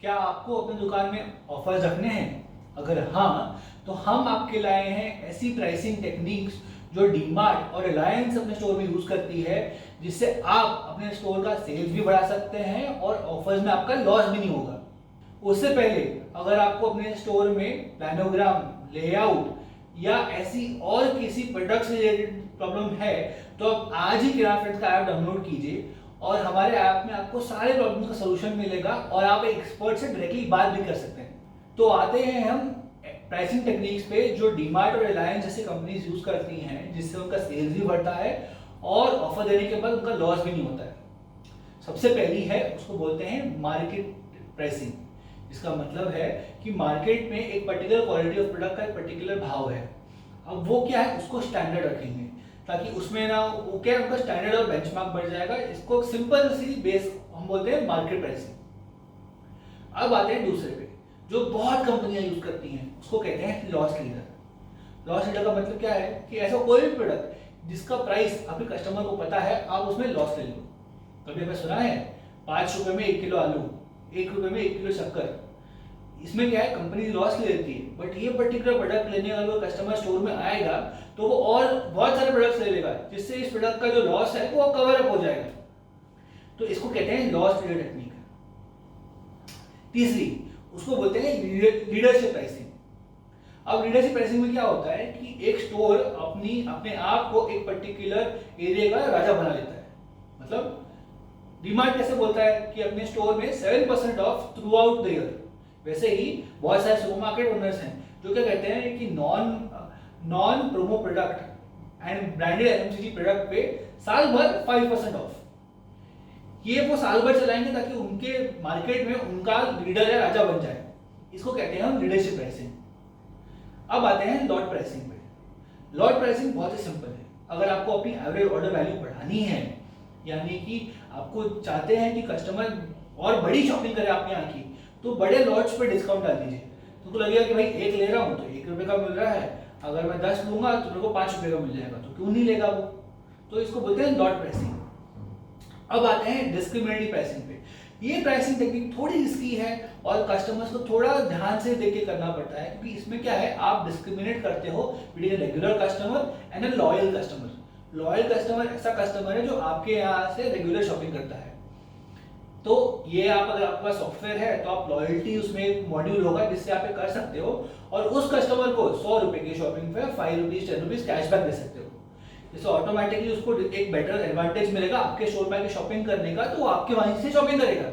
क्या आपको अपनी दुकान में ऑफर्स रखने हैं? अगर हाँ, तो हम आपके लाए हैं ऐसी प्राइसिंग टेक्निक्स जो डीमार्ट और रिलायंस अपने स्टोर में यूज करती है, जिससे आप अपने स्टोर का सेल्स भी बढ़ा सकते हैं और ऑफर्स में आपका लॉस भी नहीं होगा। उससे पहले अगर आपको अपने स्टोर में प्लानोग्राम, लेआउट या ऐसी और किसी प्रोडक्ट से रिलेटेड प्रॉब्लम है, तो आप आज ही किराना फ्रेंड्स का ऐप डाउनलोड कीजिए और हमारे ऐप में आपको सारे प्रॉब्लम्स का सलूशन मिलेगा और आप एक एक्सपर्ट से डायरेक्टली बात भी कर सकते हैं। तो आते हैं हम प्राइसिंग टेक्निक्स पे जो डीमार्ट और रिलायंस जैसी कंपनीज यूज करती हैं, जिससे उनका सेल्स भी बढ़ता है और ऑफर देने के बाद उनका लॉस भी नहीं होता है। सबसे पहली है, उसको बोलते हैं मार्केट प्राइसिंग। इसका मतलब है कि मार्केट में एक पर्टिकुलर क्वालिटी ऑफ प्रोडक्ट का एक पर्टिकुलर भाव है। अब वो क्या है, उसको स्टैंडर्ड रखेंगे ताकि उसमें ना वो क्या है, उनका स्टैंडर्ड और बेंचमार्क बढ़ जाएगा। इसको सिंपल सी बेस हम बोलते हैं मार्केट प्राइसिंग। अब आते हैं दूसरे पे, जो बहुत कंपनियां यूज करती हैं, उसको कहते हैं लॉस लीडर। लॉस लीडर का मतलब क्या है कि ऐसा कोई भी प्रोडक्ट जिसका प्राइस आपके कस्टमर को पता है, आप उसमें लॉस ले लो। कभी आपने सुना है 5 रुपए में 1 किलो आलू, 1 रुपए में 1 किलो शक्कर? इसमें क्या है, कंपनी लॉस ले लेती है, बट ये पर्टिकुलर प्रोडक्ट लेने वाला कस्टमर स्टोर में आएगा तो वो और बहुत सारे प्रोडक्ट्स ले लेगा, जिससे इस प्रोडक्ट का जो लॉस है वो कवर अप हो जाएगा। तो इसको कहते हैं लॉस लीडर टेक्निक। तीसरी, उसको बोलते हैं लीडरशिप प्राइसिंग। अब लीडरशिप प्राइसिंग में क्या होता है कि एक स्टोर अपने आप को एक पर्टिकुलर एरिया का राजा बना लेता है। मतलब डीमार्ट कैसे बोलता है कि अपने स्टोर में 7% of through out the year, वैसे ही बहुत सारे सुपरमार्केट ओनर्स हैं जो क्या कहते हैं कि non promo product and branded FMCG product पे साल भर 5% ऑफ। ये वो साल भर चलाएंगे ताकि उनके मार्केट में उनका लीडर या राजा बन जाए। इसको कहते हैं हम लीडरशिप प्राइसिंग। अब आते हैं लॉट प्राइसिंग पे। लॉट प्राइसिंग बहुत ही सिंपल है। अगर आपको अपनी एवरेज ऑर्डर वैल्यू बढ़ानी है, यानी कि आपको चाहते हैं कि कस्टमर और बड़ी शॉपिंग करे आपके यहाँ की, तो बड़े लॉट्स पे डिस्काउंट डाल दीजिए। तो लगेगा कि भाई एक ले रहा हूँ तो 1 रुपए का मिल रहा है, अगर मैं 10 लूंगा तो मेरे को 5 रुपए का मिल जाएगा, तो क्यों नहीं लेगा वो। तो इसको बोलते हैं लॉट प्राइसिंग। अब आते हैं डिस्क्रिमिनेटिव प्राइसिंग पे। ये प्राइसिंग टेक्निक थोड़ी रिस्की है और कस्टमर्स को थोड़ा ध्यान से देख के करना पड़ता है, क्योंकि इसमें क्या है, आप डिस्क्रिमिनेट करते हो between regular customer and a loyal customer. Loyal customer ऐसा कस्टमर है जो आपके यहाँ से रेगुलर शॉपिंग करता है। तो ये अगर आपके पास सॉफ्टवेयर है तो आप लॉयल्टी, उसमें एक मॉड्यूल होगा जिससे आप कर सकते हो और उस कस्टमर को 100 रुपए की शॉपिंग पे 5 रुपीज 10 रुपीज कैशबैक दे सकते हो। जिससे ऑटोमेटिकली उसको एक बेटर एडवांटेज मिलेगा आपके स्टोर में आके शॉपिंग करने का, तो वो आपके वहीं से शॉपिंग करेगा।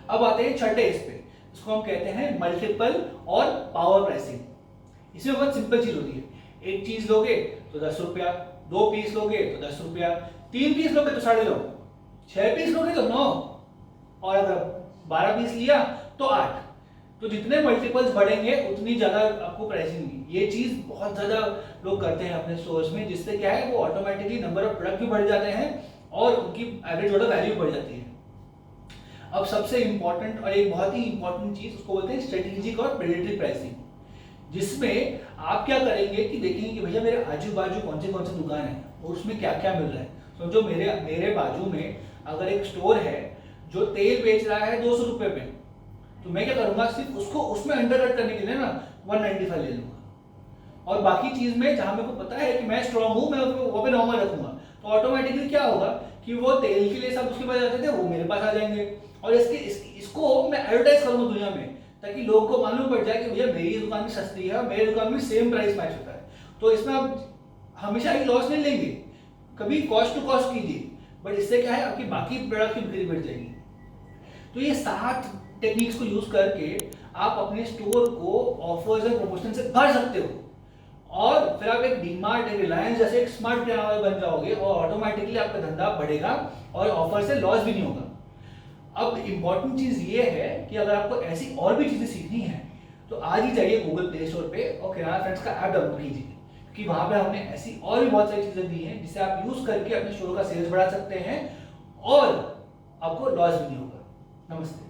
अब आते हैं छठे इस पे, इसको हम कहते हैं मल्टीपल और पावर प्राइसिंग। इसमें बहुत सिंपल चीज होती है, एक चीज लोगे तो 10 रुपया, 2 पीस लोगे तो 10 रुपया, 3 पीस लोगे तो 9.5, 6 पीस लोगे तो 9, और अगर 12 पीस लिया तो 8। तो जितने मल्टीपल्स बढ़ेंगे उतनी ज्यादा आपको प्राइसिंग मिलेगी। ये चीज बहुत ज्यादा लोग करते हैं अपने स्टोर्स में, जिससे क्या है, वो ऑटोमेटिकली नंबर ऑफ प्रोडक्ट भी बढ़ जाते हैं और उनकी एवरेज ऑर्डर वैल्यू बढ़ जाती है। अब सबसे इंपॉर्टेंट और एक बहुत ही इंपॉर्टेंट चीज, उसको बोलते हैं स्ट्रेटेजिक और प्रेडिक्टिव प्राइसिंग, जिसमें आप क्या करेंगे कि देखेंगे कि भैया मेरे आजू बाजू कौन से दुकान है और उसमें क्या क्या मिल रहा है। समझो मेरे बाजू में अगर एक स्टोर है जो तेल बेच रहा है 200 रुपए पे, तो मैं क्या करूंगा, सिर्फ उसको उसमें अंडरकट करने के लिए ना 195 ले लूंगा, और बाकी चीज में जहां मेरे को पता है कि मैं स्ट्रॉन्ग हूं, मैं उसको वो पे नॉर्मल रखूंगा। तो ऑटोमेटिकली क्या होगा कि वो तेल के लिए सब उसके पास जाते थे, वो मेरे पास आ जाएंगे और इसको मैं एडवर्टाइज करूंगा दुनिया में, ताकि लोगों को मालूम पड़ जाए कि भैया मेरी दुकान भी सस्ती है, मेरी दुकान में सेम प्राइस मैच होता है। तो इसमें आप हमेशा ही लॉस नहीं लेंगे, कभी कॉस्ट टू कॉस्ट कीजिए, बट इससे क्या है, आपकी बाकी प्रोडक्ट की बिक्री बढ़ जाएगी। तो ये 7 टेक्निक्स को यूज करके आप अपने स्टोर को ऑफर्स और प्रमोशन से भर सकते हो, और फिर आप एक डीमार्ट, एक रिलायंस जैसे एक स्मार्ट किराना बन जाओगे और ऑटोमेटिकली आपका धंधा बढ़ेगा और ऑफर से लॉस भी नहीं होगा। अब इंपॉर्टेंट चीज ये है कि अगर आपको ऐसी और भी चीजें सीखनी है तो आज ही जाइए गूगल प्ले स्टोर पे और किराना फ्रेंड्स का ऐप डाउनलोड कीजिए, क्योंकि वहां पे हमने ऐसी और भी बहुत सारी चीजें दी हैं जिसे आप यूज करके अपने स्टोर का सेल्स बढ़ा सकते हैं और आपको लॉस भी नहीं होगा। नमस्ते।